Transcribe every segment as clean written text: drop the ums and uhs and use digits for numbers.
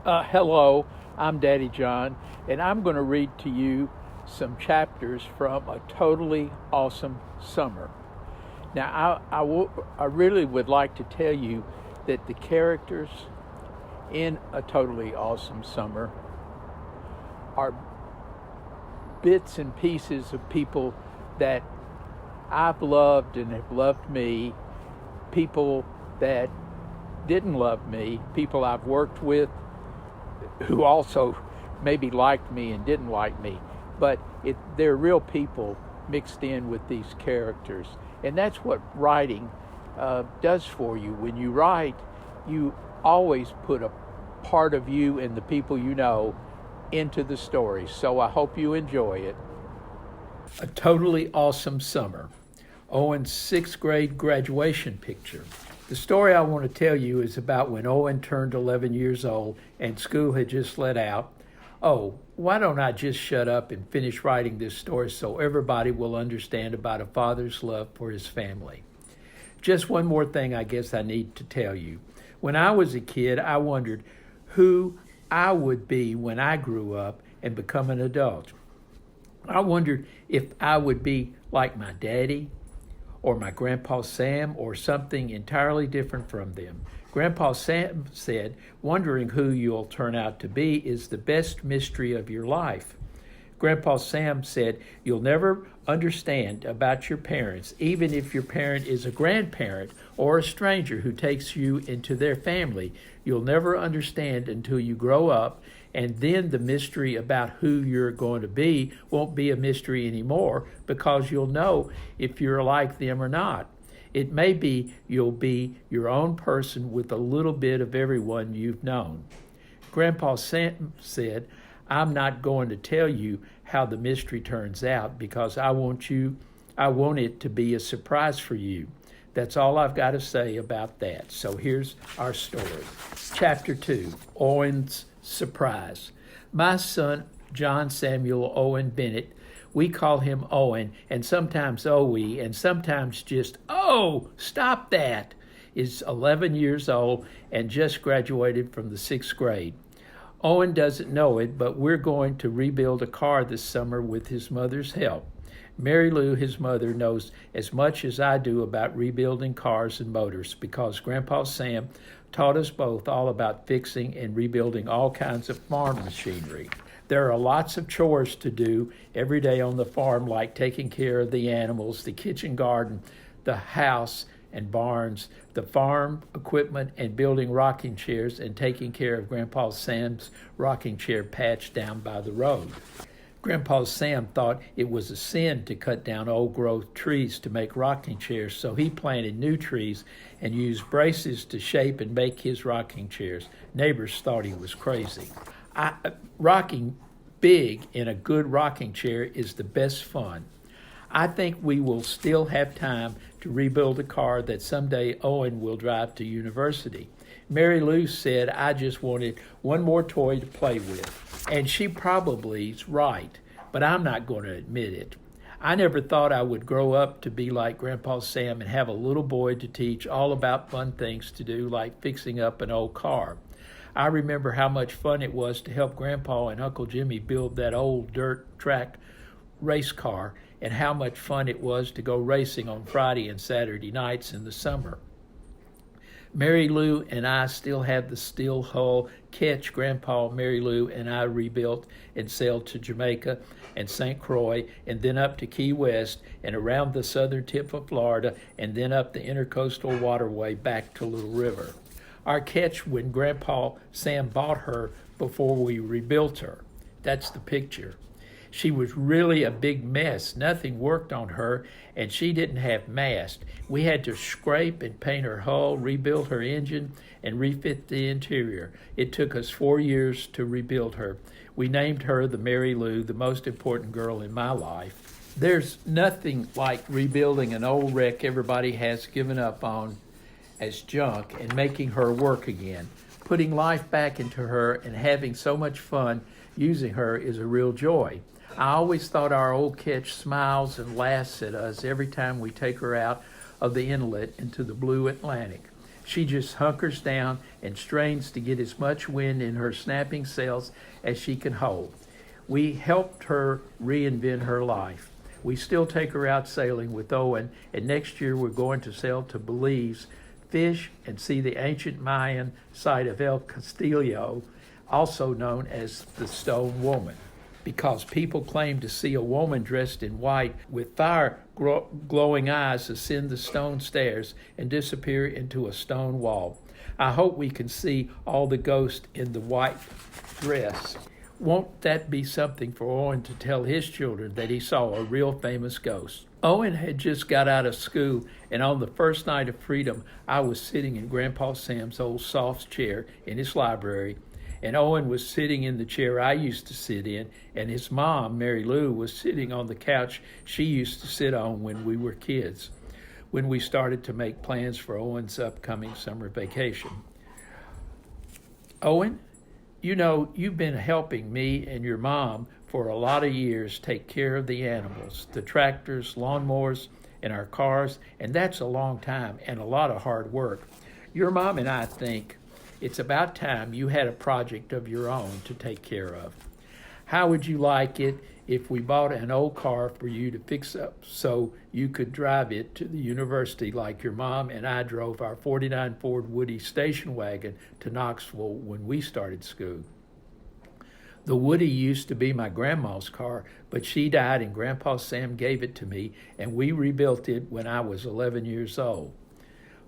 Hello, I'm Daddy John, and I'm going to read to you some chapters from A Totally Awesome Summer. Now, I really would like to tell you that the characters in A Totally Awesome Summer are bits and pieces of people that I've loved and have loved me, people that didn't love me, people I've worked with who also maybe liked me and didn't like me, but they're real people mixed in with these characters. And that's what writing does for you. When you write, you always put a part of you and the people you know into the story. So I hope you enjoy it. A Totally Awesome Summer. Owen's sixth grade graduation picture. The story I want to tell you is about when Owen turned 11 years old and school had just let out. Oh, why don't I just shut up and finish writing this story so everybody will understand about a father's love for his family? Just one more thing I guess I need to tell you. When I was a kid, I wondered who I would be when I grew up and become an adult. I wondered if I would be like my daddy, or my Grandpa Sam, or something entirely different from them. Grandpa Sam said, wondering who you'll turn out to be is the best mystery of your life. Grandpa Sam said, you'll never understand about your parents, even if your parent is a grandparent or a stranger who takes you into their family. You'll never understand until you grow up, and then the mystery about who you're going to be won't be a mystery anymore because you'll know if you're like them or not. It may be you'll be your own person with a little bit of everyone you've known. Grandpa Sam said, I'm not going to tell you how the mystery turns out because I want it to be a surprise for you. That's all I've got to say about that. So here's our story. Chapter 2, Owen's Surprise. My son, John Samuel Owen Bennett, we call him Owen, and sometimes Owie, and sometimes just, oh, stop that, is 11 years old and just graduated from the sixth grade. Owen doesn't know it, but we're going to rebuild a car this summer with his mother's help. Mary Lou, his mother, knows as much as I do about rebuilding cars and motors because Grandpa Sam taught us both all about fixing and rebuilding all kinds of farm machinery. There are lots of chores to do every day on the farm, like taking care of the animals, the kitchen garden, the house and barns, the farm equipment, and building rocking chairs and taking care of Grandpa Sam's rocking chair patch down by the road. Grandpa Sam thought it was a sin to cut down old-growth trees to make rocking chairs, so he planted new trees and used braces to shape and make his rocking chairs. Neighbors thought he was crazy. Rocking big in a good rocking chair is the best fun. I think we will still have time to rebuild a car that someday Owen will drive to university. Mary Lou said I just wanted one more toy to play with, and she probably's right, but I'm not going to admit it. I never thought I would grow up to be like Grandpa Sam and have a little boy to teach all about fun things to do like fixing up an old car. I remember how much fun it was to help Grandpa and Uncle Jimmy build that old dirt track race car, and how much fun it was to go racing on Friday and Saturday nights in the summer. Mary Lou and I still have the steel hull ketch Grandpa, Mary Lou, and I rebuilt and sailed to Jamaica and St. Croix, and then up to Key West and around the southern tip of Florida, and then up the intercoastal waterway back to Little River. Our ketch when Grandpa Sam bought her before we rebuilt her. That's the picture. She was really a big mess. Nothing worked on her, and she didn't have mast. We had to scrape and paint her hull, rebuild her engine, and refit the interior. It took us 4 years to rebuild her. We named her the Mary Lou, the most important girl in my life. There's nothing like rebuilding an old wreck everybody has given up on as junk and making her work again. Putting life back into her and having so much fun using her is a real joy. I always thought our old ketch smiles and laughs at us every time we take her out of the inlet into the blue Atlantic. She just hunkers down and strains to get as much wind in her snapping sails as she can hold. We helped her reinvent her life. We still take her out sailing with Owen, and next year we're going to sail to Belize, fish, and see the ancient Mayan site of El Castillo, also known as the Stone Woman, because people claim to see a woman dressed in white with fire-glowing eyes ascend the stone stairs and disappear into a stone wall. I hope we can see all the ghosts in the white dress. Won't that be something for Owen to tell his children that he saw a real famous ghost? Owen had just got out of school, and on the first night of freedom, I was sitting in Grandpa Sam's old soft chair in his library, and Owen was sitting in the chair I used to sit in, and his mom, Mary Lou, was sitting on the couch she used to sit on when we were kids, when we started to make plans for Owen's upcoming summer vacation. Owen, you know, you've been helping me and your mom for a lot of years take care of the animals, the tractors, lawnmowers, and our cars, and that's a long time and a lot of hard work. Your mom and I think it's about time you had a project of your own to take care of. How would you like it if we bought an old car for you to fix up so you could drive it to the university like your mom and I drove our '49 Ford Woody station wagon to Knoxville when we started school? The Woody used to be my grandma's car, but she died and Grandpa Sam gave it to me, and we rebuilt it when I was 11 years old.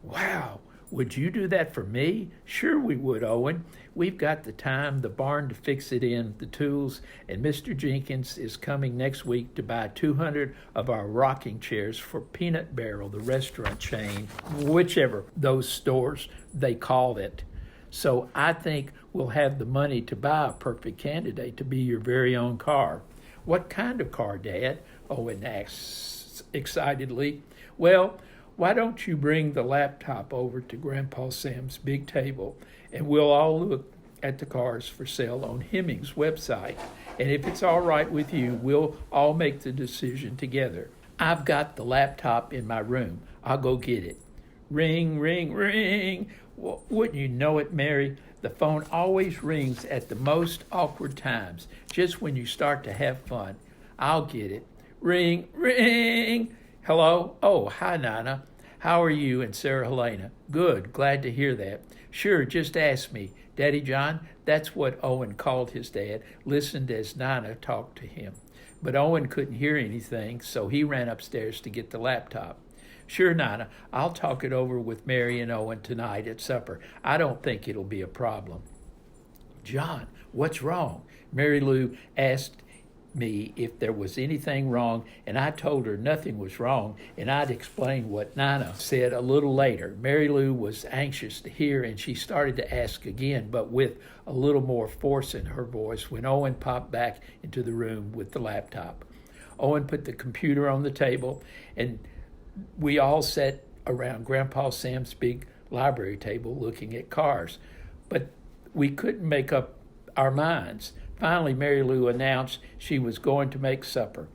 Wow, would you do that for me? Sure we would, Owen. We've got the time, the barn to fix it in, the tools, and Mr. Jenkins is coming next week to buy 200 of our rocking chairs for Peanut Barrel, the restaurant chain, whichever those stores they call it. So I think we'll have the money to buy a perfect candidate to be your very own car. What kind of car, Dad? Owen asks excitedly. Well, why don't you bring the laptop over to Grandpa Sam's big table, and we'll all look at the cars for sale on Hemmings' website. And if it's all right with you, we'll all make the decision together. I've got the laptop in my room. I'll go get it. Ring, ring, ring. Well, wouldn't you know it, Mary? The phone always rings at the most awkward times, just when you start to have fun. I'll get it. Ring, ring. Hello? Oh, hi, Nana. How are you and Sarah Helena? Good, glad to hear that. Sure, just ask me. Daddy John, that's what Owen called his dad, listened as Nana talked to him. But Owen couldn't hear anything, so he ran upstairs to get the laptop. Sure, Nana, I'll talk it over with Mary and Owen tonight at supper. I don't think it'll be a problem. John, what's wrong? Mary Lou asked me if there was anything wrong, and I told her nothing was wrong, and I'd explain what Nana said a little later. Mary Lou was anxious to hear, and she started to ask again, but with a little more force in her voice when Owen popped back into the room with the laptop. Owen put the computer on the table, and we all sat around Grandpa Sam's big library table looking at cars, but we couldn't make up our minds. Finally, Mary Lou announced she was going to make supper.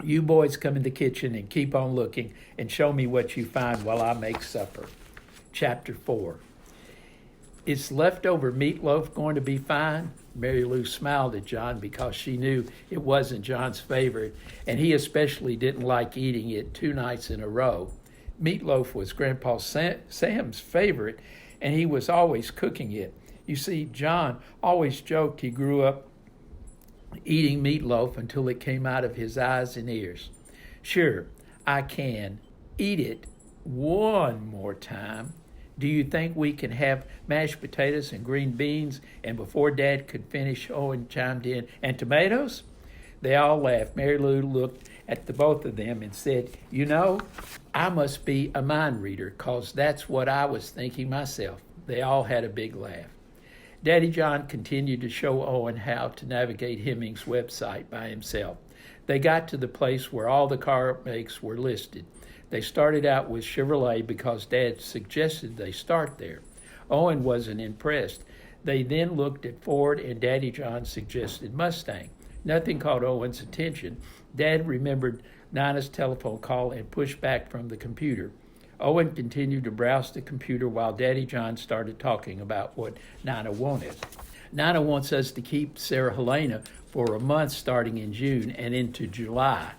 You boys come in the kitchen and keep on looking and show me what you find while I make supper. Chapter 4. Is leftover meatloaf going to be fine? Mary Lou smiled at John because she knew it wasn't John's favorite, and he especially didn't like eating it 2 nights in a row. Meatloaf was Grandpa Sam's favorite, and he was always cooking it. You see, John always joked he grew up eating meatloaf until it came out of his eyes and ears. Sure, I can. Eat it one more time. Do you think we can have mashed potatoes and green beans? And before Dad could finish, Owen chimed in, and tomatoes? They all laughed. Mary Lou looked at the both of them and said, you know, I must be a mind reader, 'cause that's what I was thinking myself. They all had a big laugh. Daddy John continued to show Owen how to navigate Hemmings' website by himself. They got to the place where all the car makes were listed. They started out with Chevrolet because Dad suggested they start there. Owen wasn't impressed. They then looked at Ford, and Daddy John suggested Mustang. Nothing caught Owen's attention. Dad remembered Nana's telephone call and pushed back from the computer. Owen continued to browse the computer while Daddy John started talking about what Nina wanted. Nina wants us to keep Sarah Helena for a month starting in June and into July.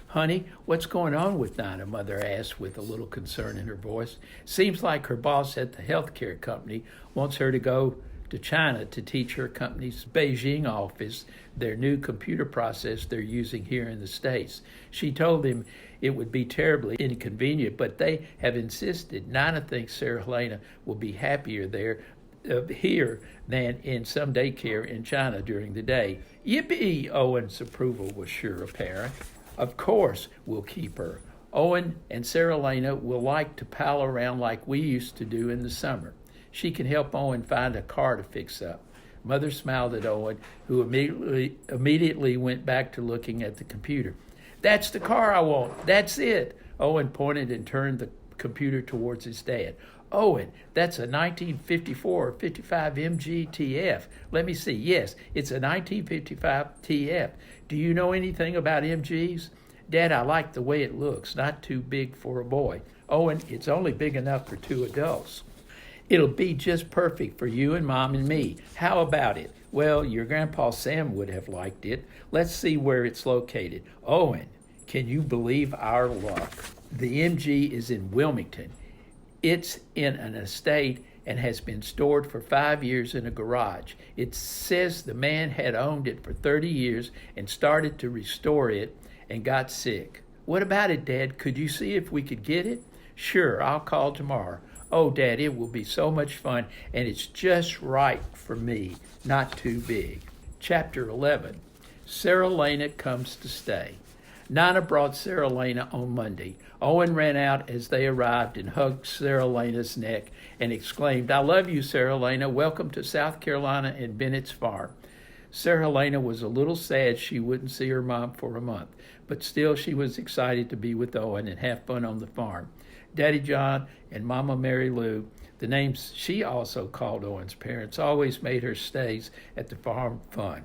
Honey, what's going on with Nina? Mother asked with a little concern in her voice. Seems like her boss at the healthcare company wants her to go to China to teach her company's Beijing office their new computer process they're using here in the States. She told him it would be terribly inconvenient, but they have insisted. Nina thinks Sarah Helena will be happier here than in some daycare in China during the day. Yippee! Owen's approval was sure apparent. Of course we'll keep her. Owen and Sarah Helena will like to pal around like we used to do in the summer. She can help Owen find a car to fix up. Mother smiled at Owen, who immediately went back to looking at the computer. That's the car I want. That's it. Owen pointed and turned the computer towards his dad. Owen, that's a 1954 or 55 MG TF. Let me see. Yes, it's a 1955 TF. Do you know anything about MGs? Dad, I like the way it looks. Not too big for a boy. Owen, it's only big enough for 2 adults. It'll be just perfect for you and Mom and me. How about it? Well, your Grandpa Sam would have liked it. Let's see where it's located. Owen, can you believe our luck? The MG is in Wilmington. It's in an estate and has been stored for 5 years in a garage. It says the man had owned it for 30 years and started to restore it and got sick. What about it, Dad? Could you see if we could get it? Sure, I'll call tomorrow. Oh, Dad, it will be so much fun, and it's just right for me, not too big. Chapter 11, Sarah Helena comes to stay. Nina brought Sarah Helena on Monday. Owen ran out as they arrived and hugged Sarah Helena's neck and exclaimed, I love you, Sarah Helena. Welcome to South Carolina and Bennett's Farm. Sarah Helena was a little sad she wouldn't see her mom for a month, but still she was excited to be with Owen and have fun on the farm. Daddy John and Mama Mary Lou, the names she also called Owen's parents, always made her stays at the farm fun.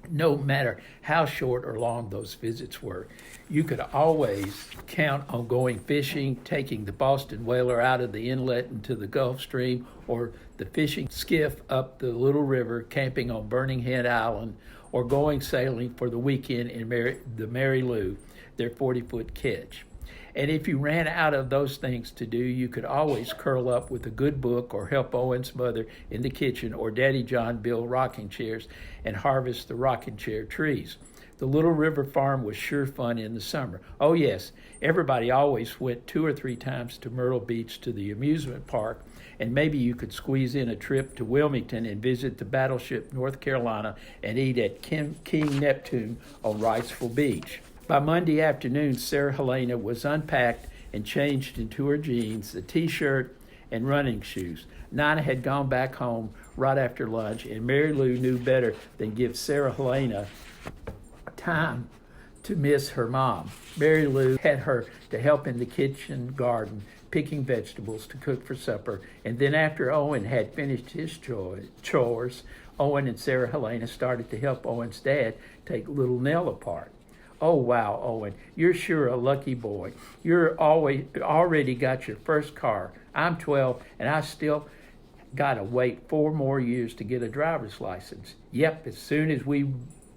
No matter how short or long those visits were, you could always count on going fishing, taking the Boston whaler out of the inlet into the Gulf Stream, or the fishing skiff up the Little River, camping on Burning Head Island, or going sailing for the weekend in the Mary Lou, their 40-foot ketch. And if you ran out of those things to do, you could always curl up with a good book or help Owen's mother in the kitchen or Daddy John build rocking chairs and harvest the rocking chair trees. The Little River Farm was sure fun in the summer. Oh yes, everybody always went 2 or 3 times to Myrtle Beach to the amusement park, and maybe you could squeeze in a trip to Wilmington and visit the Battleship North Carolina and eat at King Neptune on Wrightsville Beach. By Monday afternoon, Sarah Helena was unpacked and changed into her jeans, a T-shirt, and running shoes. Nina had gone back home right after lunch, and Mary Lou knew better than give Sarah Helena time to miss her mom. Mary Lou had her to help in the kitchen garden, picking vegetables to cook for supper, and then after Owen had finished his chores, Owen and Sarah Helena started to help Owen's dad take little Nell apart. Oh, wow, Owen, you're sure a lucky boy. You're already got your first car. I'm 12, and I still got to wait 4 more years to get a driver's license. Yep, as soon as we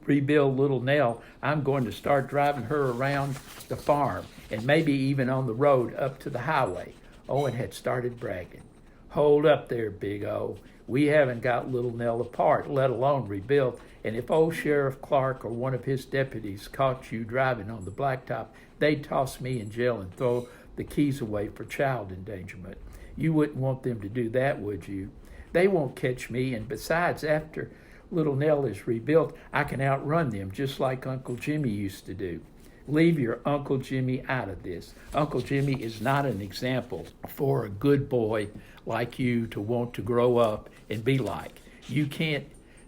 rebuild little Nell, I'm going to start driving her around the farm and maybe even on the road up to the highway. Owen had started bragging. Hold up there, Big O. We haven't got little Nell apart, let alone rebuilt. And if old Sheriff Clark or one of his deputies caught you driving on the blacktop, they'd toss me in jail and throw the keys away for child endangerment. You wouldn't want them to do that, would you? They won't catch me, and besides, after little Nell is rebuilt, I can outrun them just like Uncle Jimmy used to do. Leave your Uncle Jimmy out of this. Uncle Jimmy is not an example for a good boy like you to want to grow up and be like. You can't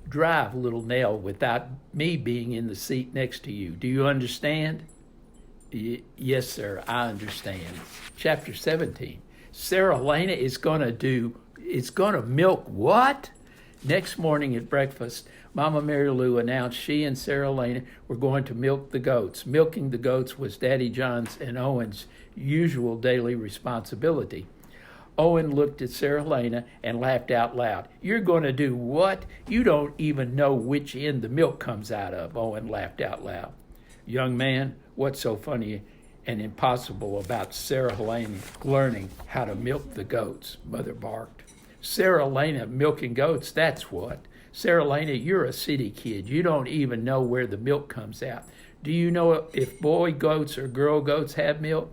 drive little Nell without me being in the seat next to you. Do you understand? Yes, sir, I understand. Chapter 17. Sarah Helena is going to milk what? Next morning at breakfast, Mama Mary Lou announced she and Sarah Helena were going to milk the goats. Milking the goats was Daddy John's and Owen's usual daily responsibility. Owen looked at Sarah Helena and laughed out loud. "You're going to do what? You don't even know which end the milk comes out of," Owen laughed out loud. "Young man, what's so funny and impossible about Sarah Helena learning how to milk the goats?" Mother barked. "Sarah Helena milking goats, that's what. Sarah Helena, you're a city kid. You don't even know where the milk comes out. Do you know if boy goats or girl goats have milk?"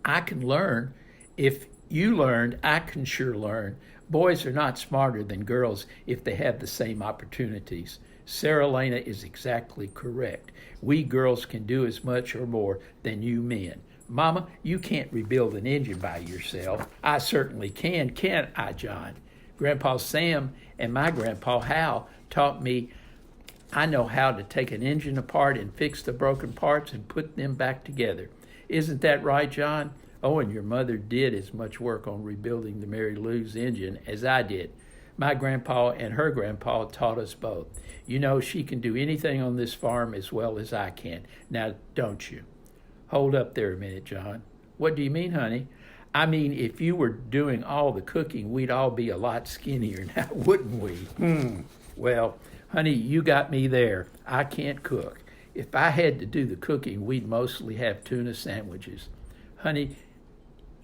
"I can learn. If you learned, I can sure learn. Boys are not smarter than girls if they have the same opportunities." Sarah Helena is exactly correct. We girls can do as much or more than you men. "Mama, you can't rebuild an engine by yourself." "I certainly can, can't I, John? Grandpa Sam and my Grandpa Hal taught me. I know how to take an engine apart and fix the broken parts and put them back together. Isn't that right, John? Oh, and your mother did as much work on rebuilding the Mary Lou's engine as I did. My grandpa and her grandpa taught us both. You know, she can do anything on this farm as well as I can. Now, don't you?" "Hold up there a minute, John. What do you mean, honey?" "I mean, if you were doing all the cooking, we'd all be a lot skinnier now, wouldn't we?" "Well, honey, you got me there. I can't cook. If I had to do the cooking, we'd mostly have tuna sandwiches." "Honey,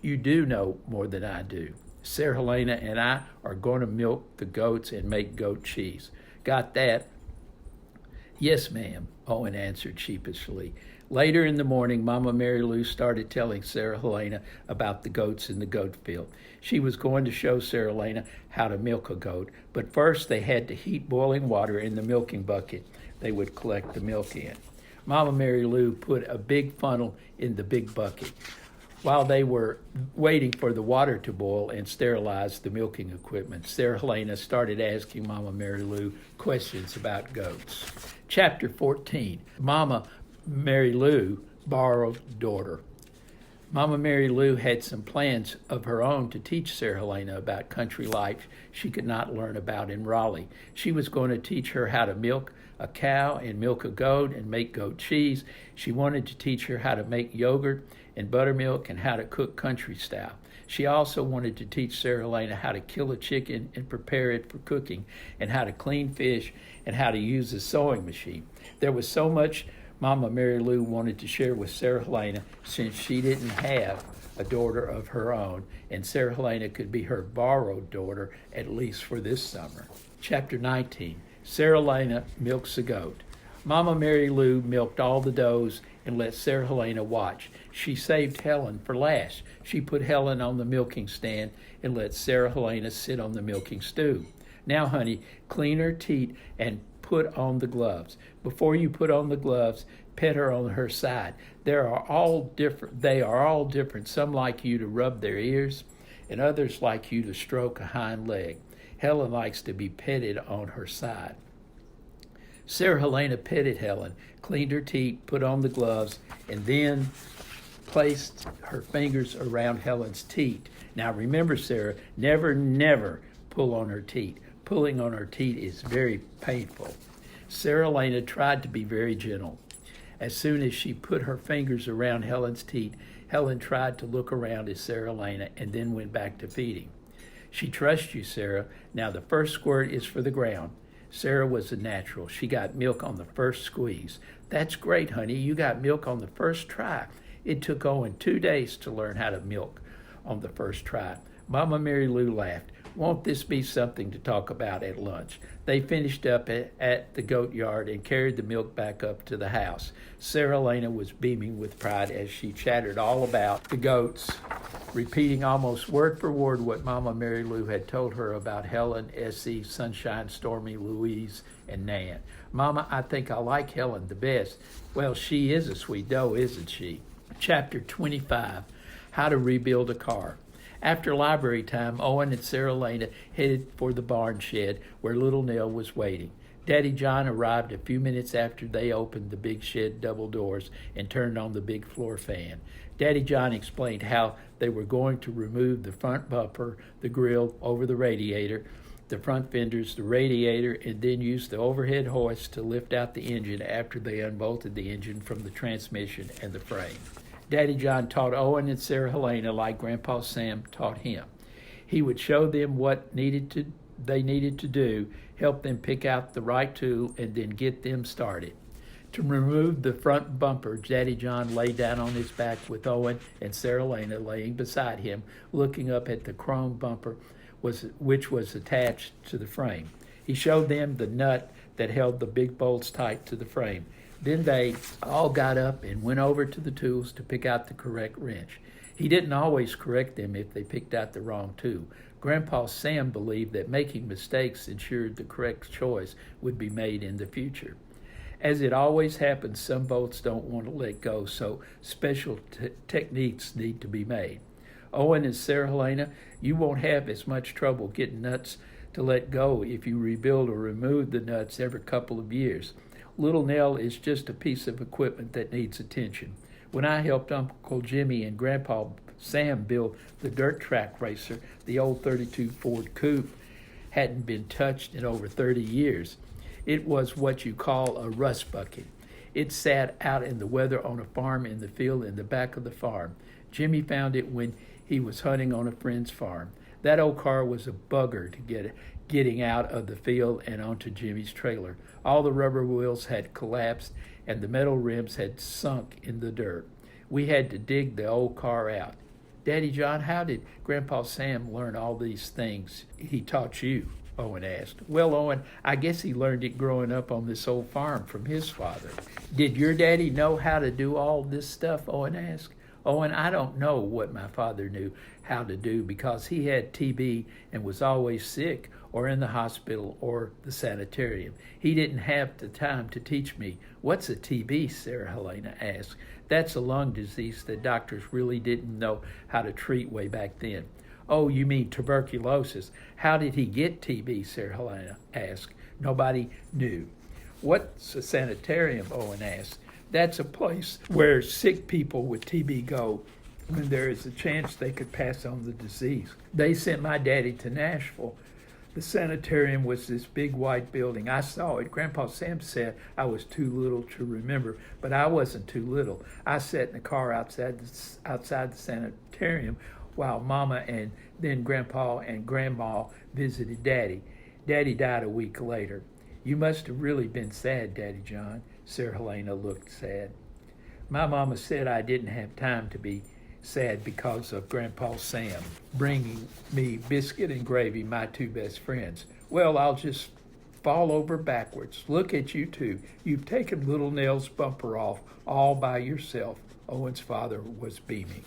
you do know more than I do. Sarah Helena and I are going to milk the goats and make goat cheese. Got that?" "Yes, ma'am," Owen answered sheepishly. Later in the morning, Mama Mary Lou started telling Sarah Helena about the goats in the goat field. She was going to show Sarah Helena how to milk a goat, but first they had to heat boiling water in the milking bucket they would collect the milk in. Mama Mary Lou put a big funnel in the big bucket. While they were waiting for the water to boil and sterilize the milking equipment, Sarah Helena started asking Mama Mary Lou questions about goats. Chapter 14, Mama Mary Lou Borrowed Daughter. Mama Mary Lou had some plans of her own to teach Sarah Helena about country life she could not learn about in Raleigh. She was going to teach her how to milk a cow and milk a goat and make goat cheese. She wanted to teach her how to make yogurt and buttermilk and how to cook country style. She also wanted to teach Sarah Helena how to kill a chicken and prepare it for cooking, and how to clean fish, and how to use a sewing machine. There was so much Mama Mary Lou wanted to share with Sarah Helena, since she didn't have a daughter of her own, and Sarah Helena could be her borrowed daughter, at least for this summer. Chapter 19, Sarah Helena Milks a Goat. Mama Mary Lou milked all the does and let Sarah Helena watch. She saved Helen for last. She put Helen on the milking stand and let Sarah Helena sit on the milking stool. "Now, honey, clean her teat and put on the gloves. Before you put on the gloves, pet her on her side. They are all different. Some like you to rub their ears, and others like you to stroke a hind leg. Helen likes to be petted on her side." Sarah Helena petted Helen, cleaned her teat, put on the gloves, and then placed her fingers around Helen's teat. Now remember, Sarah, never pull on her teat. Pulling on her teat is very painful. Sarah Helena tried to be very gentle. As soon as she put her fingers around Helen's teat, Helen tried to look around at Sarah Helena and then went back to feeding. "She trusts you, Sarah. Now the first squirt is for the ground." Sarah was a natural. She got milk on the first squeeze. "That's great, honey. You got milk on the first try." It took Owen 2 days to learn how to milk on the first try. Mama Mary Lou laughed. "Won't this be something to talk about at lunch?" They finished up at the goat yard and carried the milk back up to the house. Sarah Helena was beaming with pride as she chattered all about the goats, repeating almost word for word what Mama Mary Lou had told her about Helen, Essie, Sunshine, Stormy, Louise, and Nan. "Mama, I think I like Helen the best." "Well, she is a sweet doe, isn't she?" Chapter 25, How to Rebuild a Car. After library time, Owen and Sarah Helena headed for the barn shed where little Nell was waiting. Daddy John arrived a few minutes after they opened the big shed double doors and turned on the big floor fan. Daddy John explained how they were going to remove the front bumper, the grill over the radiator, the front fenders, the radiator, and then use the overhead hoist to lift out the engine after they unbolted the engine from the transmission and the frame. Daddy John taught Owen and Sarah Helena like Grandpa Sam taught him. He would show them what they needed to do, help them pick out the right tool, and then get them started. To remove the front bumper, Daddy John lay down on his back with Owen and Sarah Helena laying beside him, looking up at the chrome bumper which was attached to the frame. He showed them the nut that held the big bolts tight to the frame. Then they all got up and went over to the tools to pick out the correct wrench. He didn't always correct them if they picked out the wrong tool. Grandpa Sam believed that making mistakes ensured the correct choice would be made in the future. As it always happens, some bolts don't want to let go, so special techniques need to be made. Owen and Sarah Helena, you won't have as much trouble getting nuts to let go if you rebuild or remove the nuts every couple of years. Little Nell is just a piece of equipment that needs attention. When I helped Uncle Jimmy and Grandpa Sam build the dirt track racer, the old 32 Ford Coupe hadn't been touched in over 30 years. It was what you call a rust bucket. It sat out in the weather on a farm in the field in the back of the farm. Jimmy found it when he was hunting on a friend's farm. That old car was a bugger to getting out of the field and onto Jimmy's trailer. All the rubber wheels had collapsed and the metal rims had sunk in the dirt. We had to dig the old car out. Daddy John, how did Grandpa Sam learn all these things he taught you? Owen asked. Well, Owen, I guess he learned it growing up on this old farm from his father. Did your daddy know how to do all this stuff? Owen asked. Owen, I don't know what my father knew how to do because he had TB and was always sick or in the hospital or the sanitarium. He didn't have the time to teach me. What's a TB? Sarah Helena asked. That's a lung disease that doctors really didn't know how to treat way back then. Oh, you mean tuberculosis. How did he get TB? Sarah Helena asked. Nobody knew. What's a sanitarium? Owen asked. That's a place where sick people with TB go when there is a chance they could pass on the disease. They sent my daddy to Nashville. The sanitarium was this big white building. I saw it. Grandpa Sam said I was too little to remember, but I wasn't too little. I sat in the car outside the sanitarium while Mama and then Grandpa and Grandma visited Daddy. Daddy died a week later. You must have really been sad, Daddy John. Sarah Helena looked sad. My mama said I didn't have time to be sad because of Grandpa Sam bringing me biscuit and gravy, my two best friends. Well, I'll just fall over backwards. Look at you two. You've taken little Nell's bumper off all by yourself. Owen's father was beaming.